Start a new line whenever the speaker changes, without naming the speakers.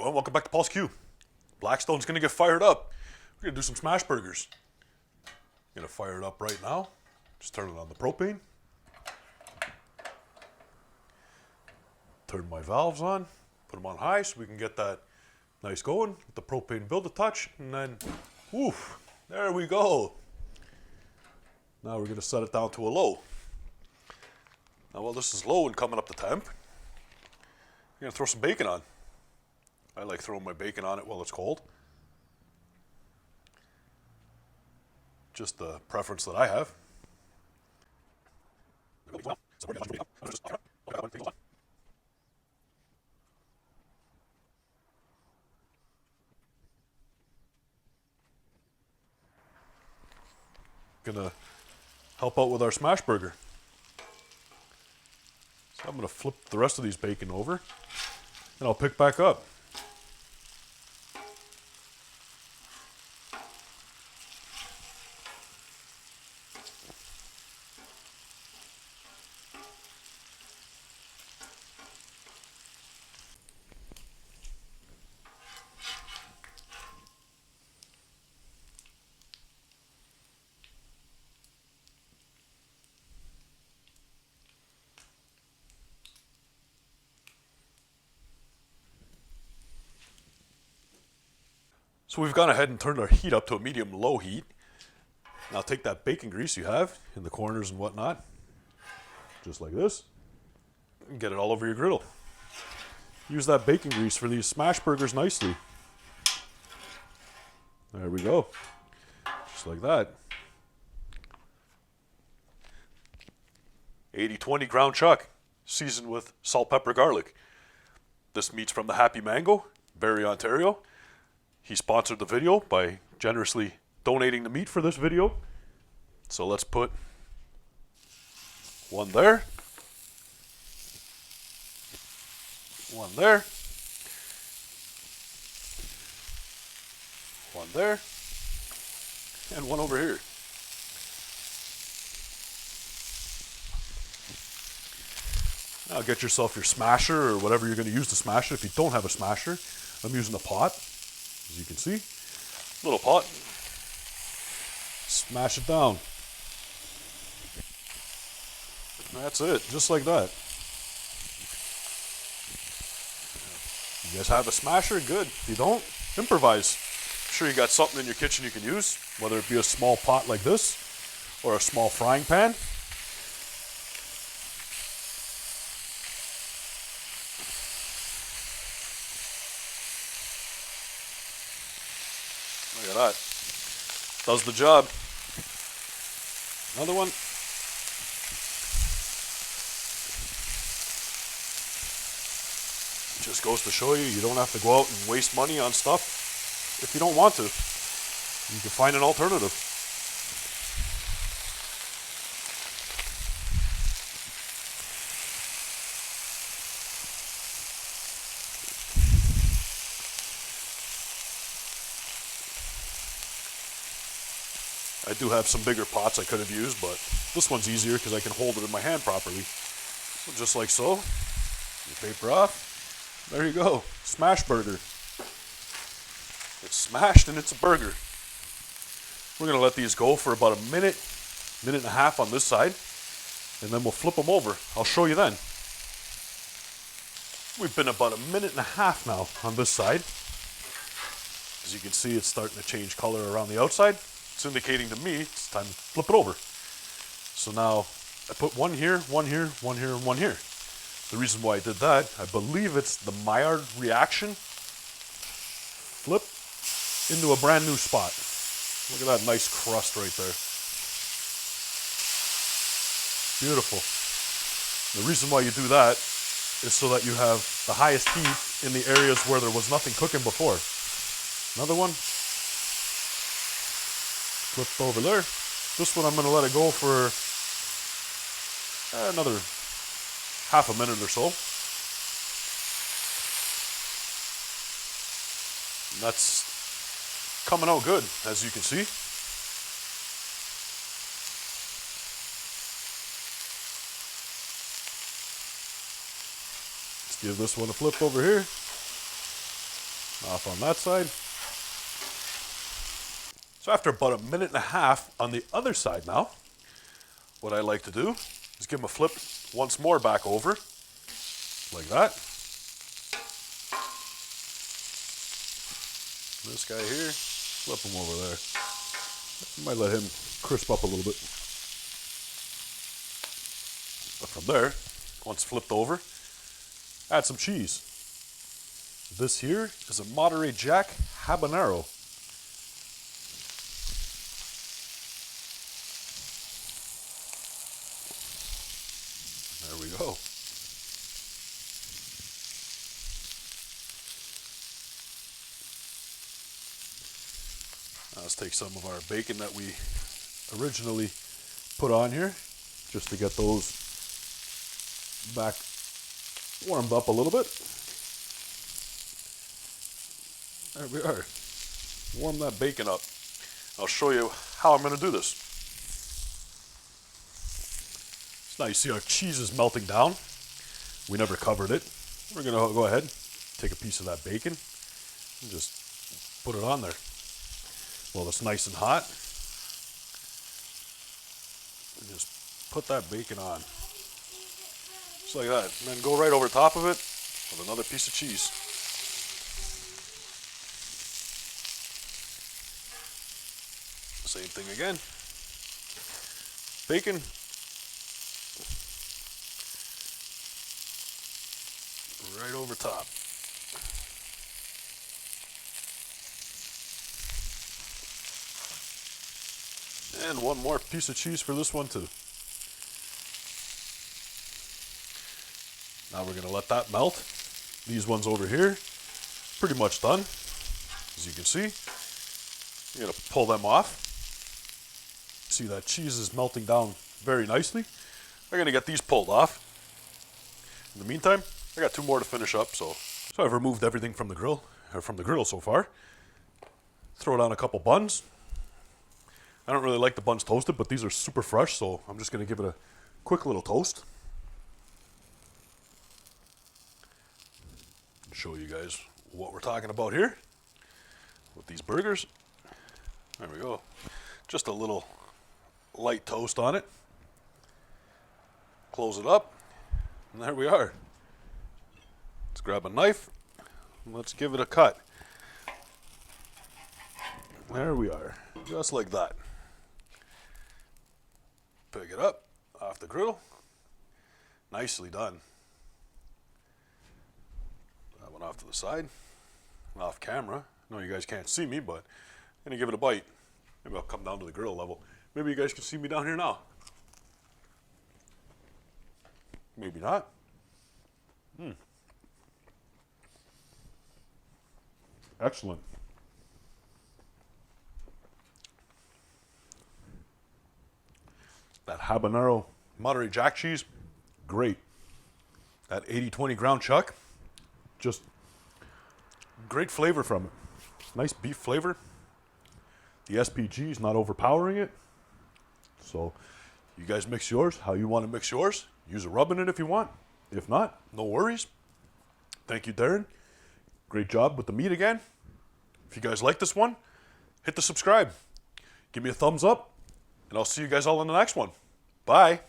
everyone, welcome back to Paul's Q. Blackstone's gonna get fired up. We're gonna do some smash burgers. Gonna fire it up right now. Just turn it on the propane. Turn my valves on, put them on high so we can get that nice going. Let the propane build a touch, and then, woof, there we go. Now we're gonna set it down to a low. Now while this is low and coming up to temp, we're gonna throw some bacon on. I like throwing my bacon on it while it's cold. Just the preference that I have. Gonna help out with our smash burger. So I'm gonna flip the rest of these bacon over and I'll pick back up. So we've gone ahead and turned our heat up to a medium-low heat. Now take that bacon grease you have in the corners and whatnot, just like this, and get it all over your griddle. Use that bacon grease for these smash burgers nicely. There we go, just like that. 80-20 ground chuck, seasoned with salt, pepper, garlic. This meat's from the Happy Mango, Barrie, Ontario. He sponsored the video by generously donating the meat for this video. So let's put one there, one there, one there, and one over here. Now get yourself your smasher or whatever you're going to use to smash it. If you don't have a smasher, I'm using a pot. As you can see, little pot, smash it down. That's it, just like that. You guys have a smasher? Good. If you don't, improvise. I'm sure you got something in your kitchen you can use, whether it be a small pot like this or a small frying pan. Look at that. Does the job. Another one. Just goes to show you don't have to go out and waste money on stuff if you don't want to. You can find an alternative. I do have some bigger pots I could have used, but this one's easier because I can hold it in my hand properly. So just like so, your paper off, there you go, smash burger. It's smashed and it's a burger. We're gonna let these go for about a minute, minute and a half on this side, and then we'll flip them over. I'll show you then. We've been about a minute and a half now on this side. As you can see, it's starting to change color around the outside. It's indicating to me it's time to flip it over. So now I put one here, one here, one here, and one here. The reason why I did that, I believe it's the Maillard reaction. Flip into a brand new spot. Look at that nice crust right there. Beautiful. The reason why you do that is so that you have the highest heat in the areas where there was nothing cooking before. Another one. Flipped over there. This one I'm going to let it go for another half a minute or so. And that's coming out good, as you can see. Let's give this one a flip over here. Off on that side. So after about a minute and a half on the other side now, what I like to do is give them a flip once more back over, like that. This guy here, flip him over there. Might let him crisp up a little bit. But from there, once flipped over, add some cheese. This here is a Monterey Jack habanero. There we go. Now let's take some of our bacon that we originally put on here, just to get those back warmed up a little bit. There we are. Warm that bacon up. I'll show you how I'm going to do this. So now you see our cheese is melting down. We never covered it. We're going to go ahead, take a piece of that bacon, and just put it on there. Well, it's nice and hot. And just put that bacon on. Just like that. And then go right over top of it with another piece of cheese. Same thing again. Bacon. Right over top. And one more piece of cheese for this one too. Now we're going to let that melt. These ones over here, pretty much done. As you can see, you're going to pull them off. See that cheese is melting down very nicely. I'm going to get these pulled off. In the meantime, I got two more to finish up. So I've removed everything from the griddle so far. Throw down a couple buns. I don't really like the buns toasted, but these are super fresh, so I'm just going to give it a quick little toast. Show you guys what we're talking about here with these burgers. There we go. Just a little light toast on it. Close it up, and there we are. Let's grab a knife, and let's give it a cut. There we are, just like that. Pick it up off the griddle. Nicely done. That one off to the side, off camera. I know you guys can't see me, but I'm gonna give it a bite. Maybe I'll come down to the griddle level. Maybe you guys can see me down here now. Maybe not. Excellent. That habanero Monterey Jack cheese, great. That 80-20 ground chuck, just great flavor from it. Nice beef flavor. The SPG is not overpowering it. So you guys mix yours how you want to mix yours. Use a rub in it if you want. If not, no worries. Thank you, Darren. Great job with the meat again. If you guys like this one, hit the subscribe. Give me a thumbs up, and I'll see you guys all in the next one. Bye.